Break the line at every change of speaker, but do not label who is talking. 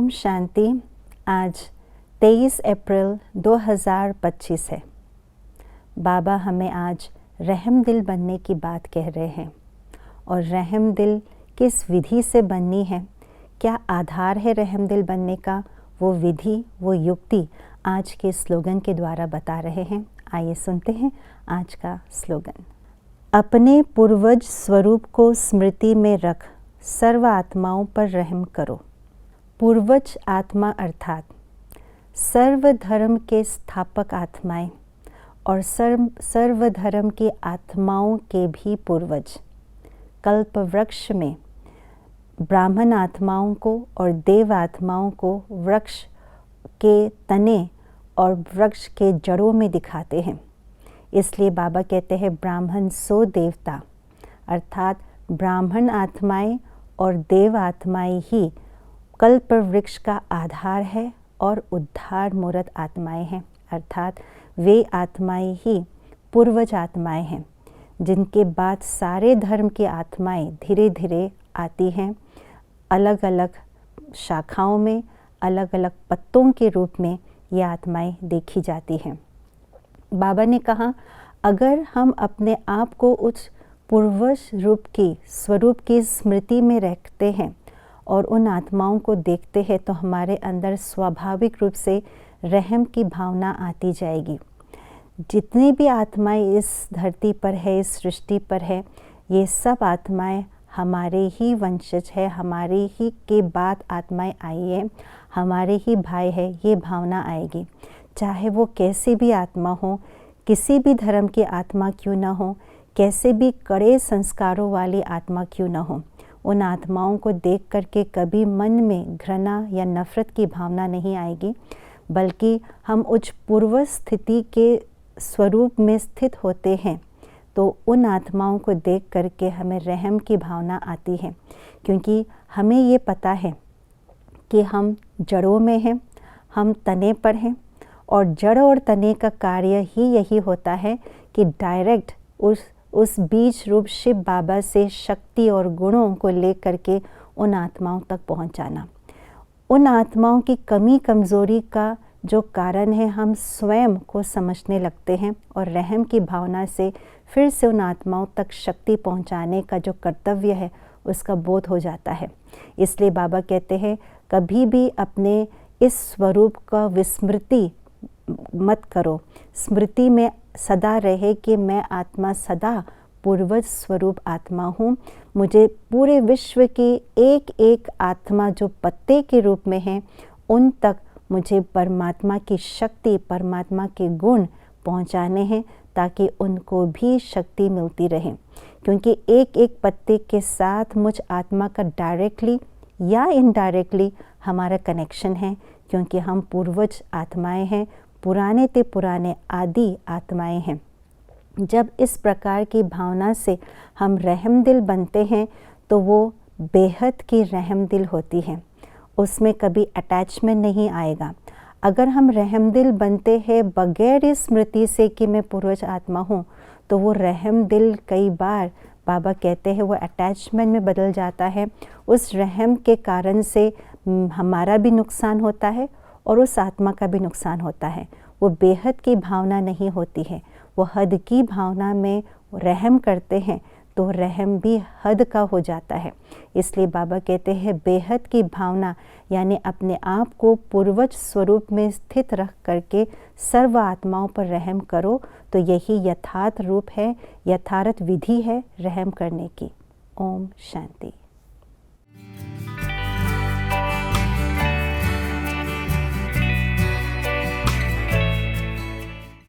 ओम शांति। आज 23 अप्रैल 2025 है। बाबा हमें आज रहम दिल बनने की बात कह रहे हैं। और रहम दिल किस विधि से बननी है, क्या आधार है रहम दिल बनने का, वो विधि, वो युक्ति आज के स्लोगन के द्वारा बता रहे हैं। आइए सुनते हैं आज का स्लोगन। अपने पूर्वज स्वरूप को स्मृति में रख सर्व आत्माओं पर रहम करो। पूर्वज आत्मा अर्थात सर्व धर्म के स्थापक आत्माएं और सर्व धर्म की आत्माओं के भी पूर्वज। कल्प वृक्ष में ब्राह्मण आत्माओं को और देव आत्माओं को वृक्ष के तने और वृक्ष के जड़ों में दिखाते हैं। इसलिए बाबा कहते हैं ब्राह्मण सो देवता, अर्थात ब्राह्मण आत्माएं और देव आत्माएं ही कल्प वृक्ष का आधार है और उद्धार मूर्त आत्माएं हैं, अर्थात वे आत्माएं ही पूर्वज आत्माएं हैं, जिनके बाद सारे धर्म की आत्माएं धीरे धीरे आती हैं। अलग अलग शाखाओं में, अलग अलग पत्तों के रूप में ये आत्माएं देखी जाती हैं। बाबा ने कहा, अगर हम अपने आप को उस पूर्वज रूप की स्वरूप की स्मृति में रखते हैं और उन आत्माओं को देखते हैं, तो हमारे अंदर स्वाभाविक रूप से रहम की भावना आती जाएगी। जितनी भी आत्माएं इस धरती पर है, इस सृष्टि पर है, ये सब आत्माएं हमारे ही वंशज है, हमारे ही के बाद आत्माएं आई है, हमारे ही भाई है। ये भावना आएगी, चाहे वो कैसी भी आत्मा हो, किसी भी धर्म की आत्मा क्यों ना हो, कैसे भी कड़े संस्कारों वाली आत्मा क्यों ना हो। उन आत्माओं को देख करके कभी मन में घृणा या नफ़रत की भावना नहीं आएगी, बल्कि हम उच्च पूर्व स्थिति के स्वरूप में स्थित होते हैं, तो उन आत्माओं को देख करके हमें रहम की भावना आती है। क्योंकि हमें ये पता है कि हम जड़ों में हैं, हम तने पर हैं, और जड़ और तने का कार्य ही यही होता है कि डायरेक्ट उस बीज रूप शिव बाबा से शक्ति और गुणों को लेकर के उन आत्माओं तक पहुंचाना। उन आत्माओं की कमी कमज़ोरी का जो कारण है, हम स्वयं को समझने लगते हैं और रहम की भावना से फिर से उन आत्माओं तक शक्ति पहुंचाने का जो कर्तव्य है, उसका बोध हो जाता है। इसलिए बाबा कहते हैं, कभी भी अपने इस स्वरूप का विस्मृति मत करो। स्मृति में सदा रहे कि मैं आत्मा सदा पूर्वज स्वरूप आत्मा हूँ। मुझे पूरे विश्व की एक एक आत्मा जो पत्ते के रूप में है, उन तक मुझे परमात्मा की शक्ति, परमात्मा के गुण पहुँचाने हैं, ताकि उनको भी शक्ति मिलती रहे। क्योंकि एक एक पत्ते के साथ मुझ आत्मा का डायरेक्टली या इनडायरेक्टली हमारा कनेक्शन है, क्योंकि हम पूर्वज आत्माएं हैं, पुराने ते पुराने आदि आत्माएं हैं। जब इस प्रकार की भावना से हम रहम दिल बनते हैं, तो वो बेहद की रहम दिल होती है, उसमें कभी अटैचमेंट नहीं आएगा। अगर हम रहम दिल बनते हैं बगैर इस स्मृति से कि मैं पूर्वज आत्मा हूँ, तो वो रहम दिल कई बार बाबा कहते हैं वो अटैचमेंट में बदल जाता है। उस रहम के कारण से हमारा भी नुकसान होता है और उस आत्मा का भी नुकसान होता है। वो बेहद की भावना नहीं होती है, वो हद की भावना में रहम करते हैं, तो रहम भी हद का हो जाता है। इसलिए बाबा कहते हैं बेहद की भावना, यानी अपने आप को पूर्वज स्वरूप में स्थित रख करके सर्व आत्माओं पर रहम करो, तो यही यथार्थ रूप है, यथार्थ विधि है रहम करने की। ओम शांति।